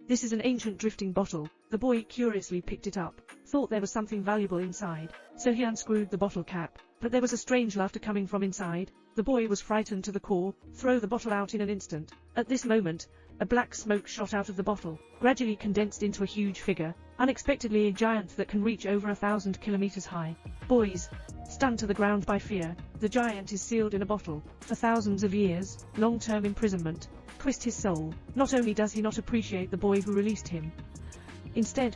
This is an ancient drifting bottle. The boy curiously picked it up, thought there was something valuable inside, so he unscrewed the bottle cap, but there was a strange laughter coming from inside. The boy was frightened to the core, threw the bottle out in an instant. At this moment, a black smoke shot out of the bottle, gradually condensed into a huge figure, unexpectedly a giant that can reach over 1,000 kilometers high. Boys, stunned to the ground by fear, the giant is sealed in a bottle, for thousands of years, long-term imprisonment. Twist his soul. Not only does he not appreciate the boy who released him, instead,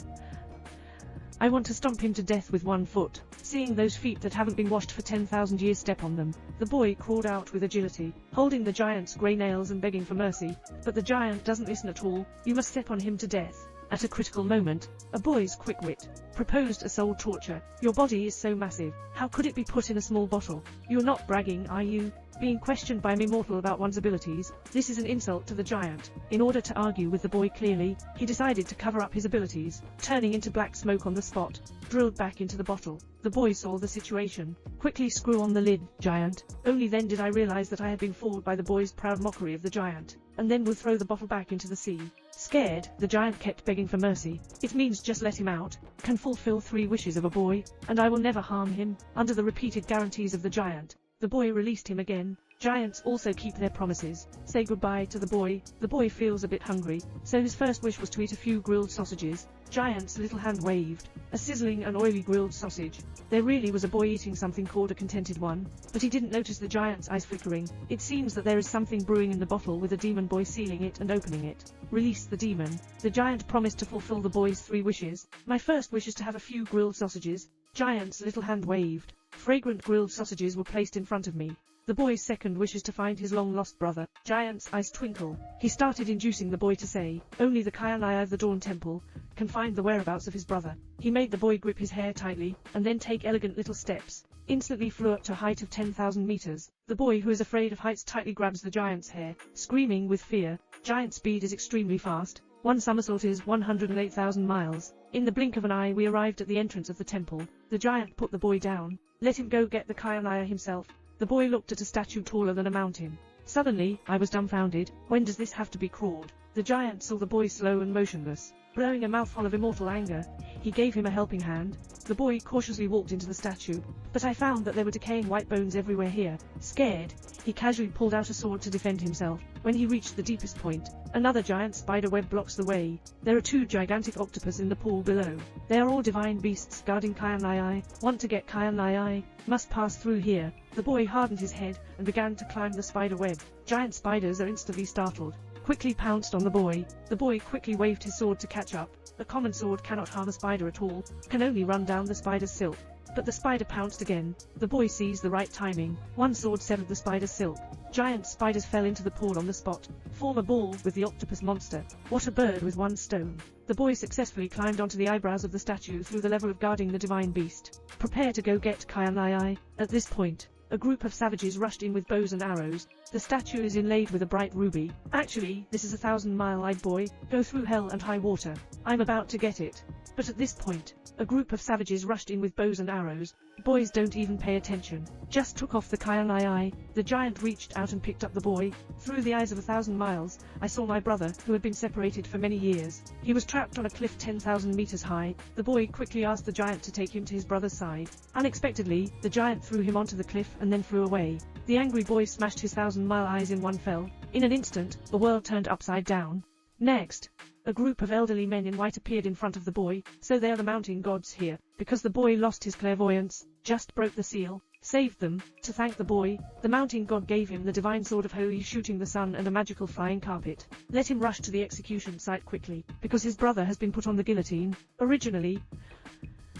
I want to stomp him to death with one foot. Seeing those feet that haven't been washed for 10,000 years step on them, the boy crawled out with agility, holding the giant's grey nails and begging for mercy. But the giant doesn't listen at all. You must step on him to death. At a critical moment, a boy's quick wit proposed a soul torture. Your body is so massive, how could it be put in a small bottle? You're not bragging, are you? Being questioned by an immortal about one's abilities, this is an insult to the giant. In order to argue with the boy clearly, he decided to cover up his abilities, turning into black smoke on the spot, drilled back into the bottle. The boy saw the situation. Quickly screw on the lid, giant. Only then did I realize that I had been fooled by the boy's proud mockery of the giant, and then would throw the bottle back into the sea. Scared, the giant kept begging for mercy. It means just let him out. Can fulfill 3 wishes of a boy, and I will never harm him. Under the repeated guarantees of the giant, the boy released him again. Giants also keep their promises. Say goodbye to the boy. The boy feels a bit hungry, so his first wish was to eat a few grilled sausages. Giant's little hand waved. A sizzling and oily grilled sausage. There really was a boy eating something called a contented one, but he didn't notice the giant's eyes flickering. It seems that there is something brewing in the bottle with a demon boy sealing it and opening it. Release the demon. The giant promised to fulfill the boy's 3 wishes. My first wish is to have a few grilled sausages. Giant's little hand waved. Fragrant grilled sausages were placed in front of me. The boy's second wish is to find his long-lost brother. Giant's eyes twinkle. He started inducing the boy to say, only the Kayanaya of the Dawn Temple can find the whereabouts of his brother. He made the boy grip his hair tightly, and then take elegant little steps. Instantly flew up to a height of 10,000 meters. The boy who is afraid of heights tightly grabs the giant's hair, screaming with fear. Giant speed is extremely fast. One somersault is 108,000 miles. In the blink of an eye we arrived at the entrance of the temple. The giant put the boy down. Let him go get the Kayanaya himself. The boy looked at a statue taller than a mountain. Suddenly, I was dumbfounded. When does this have to be crawled? The giant saw the boy slow and motionless. Blowing a mouthful of immortal anger, he gave him a helping hand. The boy cautiously walked into the statue, but I found that there were decaying white bones everywhere here. Scared, he casually pulled out a sword to defend himself. When he reached the deepest point, another giant spider web blocks the way. There are 2 gigantic octopus in the pool below. They are all divine beasts guarding Kayanai. Want to get Kayanai? Must pass through here. The boy hardened his head and began to climb the spider web. Giant spiders are instantly startled. Quickly pounced on the boy. The boy quickly waved his sword to catch up. A common sword cannot harm a spider at all, can only run down the spider's silk. But the spider pounced again. The boy seized the right timing. One sword severed the spider's silk. Giant spiders fell into the pool on the spot. Form a ball with the octopus monster. What a bird with 1 stone. The boy successfully climbed onto the eyebrows of the statue through the level of guarding the divine beast. Prepare to go get Kayanai. At this point, a group of savages rushed in with bows and arrows. The statue is inlaid with a bright ruby. Actually, this is a 1,000-mile-eyed boy. Go through hell and high water. I'm about to get it. But at this point, a group of savages rushed in with bows and arrows. Boys don't even pay attention. Just took off the Kayanai. The giant reached out and picked up the boy. Through the eyes of 1,000 miles, I saw my brother, who had been separated for many years. He was trapped on a cliff 10,000 meters high. The boy quickly asked the giant to take him to his brother's side. Unexpectedly, the giant threw him onto the cliff and then flew away. The angry boy smashed his 1,000-mile eyes in one fell. In an instant, the world turned upside down. Next, a group of elderly men in white appeared in front of the boy. So they are the mountain gods here. Because the boy lost his clairvoyance, just broke the seal, saved them. To thank the boy, the mountain god gave him the divine sword of holy shooting the sun and a magical flying carpet. Let him rush to the execution site quickly, because his brother has been put on the guillotine. Originally,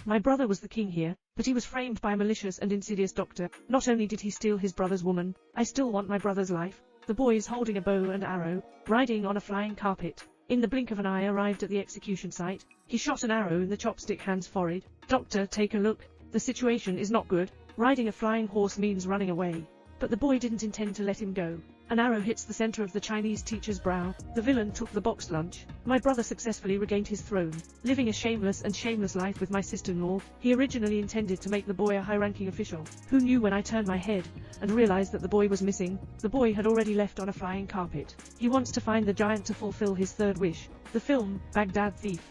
my brother was the king here, but he was framed by a malicious and insidious doctor. Not only did he steal his brother's woman, I still want my brother's life. The boy is holding a bow and arrow, riding on a flying carpet. In the blink of an eye arrived at the execution site. He shot an arrow in the chopstick hand's forehead. Doctor, take a look. The situation is not good. Riding a flying horse means running away. But the boy didn't intend to let him go. An arrow hits the center of the Chinese teacher's brow. The villain took the boxed lunch. My brother successfully regained his throne, living a shameless life with my sister-in-law. He originally intended to make the boy a high-ranking official. Who knew when I turned my head and realized that the boy was missing? The boy had already left on a flying carpet. He wants to find the giant to fulfill his third wish. The film, Baghdad Thief,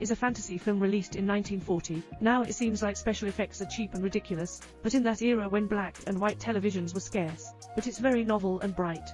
is a fantasy film released in 1940. Now it seems like special effects are cheap and ridiculous, but in that era when black and white televisions were scarce, but it's very novel and bright.